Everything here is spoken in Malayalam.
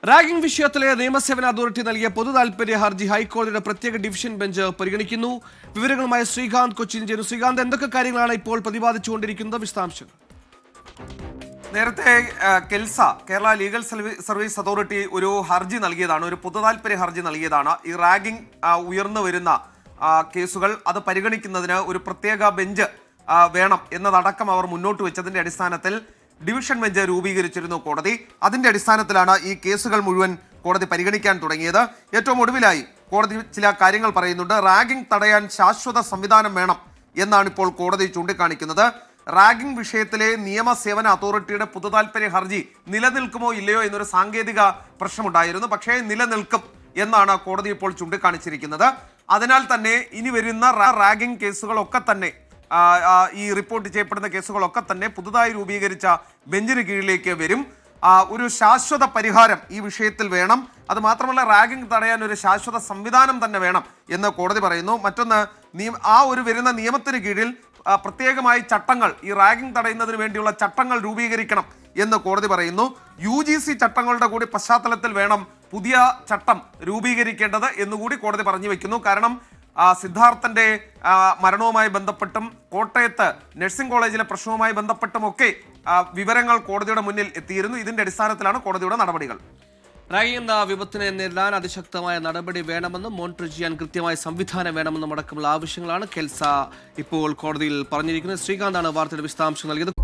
റാഗിംഗ് വിഷയത്തിലെ നിയമസേവന അതോറിറ്റി നൽകിയ പൊതു താൽപര്യ ഹർജി ഹൈക്കോടതിയുടെ പ്രത്യേക ഡിവിഷൻ ബെഞ്ച് പരിഗണിക്കുന്നു. വിവരങ്ങളുമായി ശ്രീകാന്ത് കൊച്ചിയിൽ ചേരുന്നു. ശ്രീകാന്ത്, എന്തൊക്കെ കാര്യങ്ങളാണ് ഇപ്പോൾ പ്രതിപാദിച്ചുകൊണ്ടിരിക്കുന്നത്? വിശദാംശങ്ങൾ. നേരത്തെ KELSA Kerala legal service authority ഒരു ഹർജി നൽകിയതാണ്, ഒരു പൊതു താൽപര്യ ഹർജി നൽകിയതാണ്. ഈ റാഗിംഗ് ഉയർന്നു വരുന്ന കേസുകൾ അത് പരിഗണിക്കുന്നതിന് ഒരു പ്രത്യേക ബെഞ്ച് വേണം എന്നതടക്കം അവർ മുന്നോട്ട് വെച്ചതിന്റെ അടിസ്ഥാനത്തിൽ ഡിവിഷൻ ബെഞ്ച് രൂപീകരിച്ചിരുന്നു കോടതി. അതിന്റെ അടിസ്ഥാനത്തിലാണ് ഈ കേസുകൾ മുഴുവൻ കോടതി പരിഗണിക്കാൻ തുടങ്ങിയത്. ഏറ്റവും ഒടുവിലായി കോടതി ചില കാര്യങ്ങൾ പറയുന്നുണ്ട്. റാഗിംഗ് തടയാൻ ശാശ്വത സംവിധാനം വേണം എന്നാണ് ഇപ്പോൾ കോടതി ചൂണ്ടിക്കാണിക്കുന്നത്. റാഗിംഗ് വിഷയത്തിലെ നിയമസേവന അതോറിറ്റിയുടെ പൊതു താൽപര്യ ഹർജി നിലനിൽക്കുമോ ഇല്ലയോ എന്നൊരു സാങ്കേതിക പ്രശ്നമുണ്ടായിരുന്നു. പക്ഷേ നിലനിൽക്കും എന്നാണ് കോടതി ഇപ്പോൾ ചൂണ്ടിക്കാണിച്ചിരിക്കുന്നത്. അതിനാൽ തന്നെ ഇനി വരുന്ന റാഗിംഗ് കേസുകളൊക്കെ തന്നെ ഈ റിപ്പോർട്ട് ചെയ്യപ്പെടുന്ന കേസുകളൊക്കെ തന്നെ പുതുതായി രൂപീകരിച്ച ബെഞ്ചിന് കീഴിലേക്ക് വരും. ഒരു ശാശ്വത പരിഹാരം ഈ വിഷയത്തിൽ വേണം. അത് മാത്രമല്ല, റാഗിംഗ് തടയാൻ ഒരു ശാശ്വത സംവിധാനം തന്നെ വേണം എന്ന് കോടതി പറയുന്നു. മറ്റൊന്ന്, ഒരു വരുന്ന നിയമത്തിന് കീഴിൽ പ്രത്യേകമായി ചട്ടങ്ങൾ, ഈ റാഗിംഗ് തടയുന്നതിന് വേണ്ടിയുള്ള ചട്ടങ്ങൾ രൂപീകരിക്കണം എന്ന് കോടതി പറയുന്നു. UGC ചട്ടങ്ങളുടെ കൂടി പശ്ചാത്തലത്തിൽ വേണം പുതിയ ചട്ടം രൂപീകരിക്കേണ്ടത് എന്നുകൂടി കോടതി പറഞ്ഞു വെക്കുന്നു. കാരണം സിദ്ധാർത്ഥന്റെ മരണവുമായി ബന്ധപ്പെട്ടും കോട്ടയത്ത് നഴ്സിംഗ് കോളേജിലെ പ്രശ്നവുമായി ബന്ധപ്പെട്ടുമൊക്കെ വിവരങ്ങൾ കോടതിയുടെ മുന്നിൽ എത്തിയിരുന്നു. ഇതിന്റെ അടിസ്ഥാനത്തിലാണ് കോടതിയുടെ നടപടികൾ. റാഗിംഗ് എന്ന വിപത്തിനെ നേരിടാൻ അതിശക്തമായ നടപടി വേണമെന്നും മോണിറ്റർ ചെയ്യാൻ കൃത്യമായ സംവിധാനം വേണമെന്നും അടക്കമുള്ള ആവശ്യങ്ങളാണ് കെൽസ ഇപ്പോൾ കോടതിയിൽ പറഞ്ഞിരിക്കുന്നത്. ശ്രീകാന്താണ് വാർത്തയുടെ വിശദാംശം നൽകിയത്.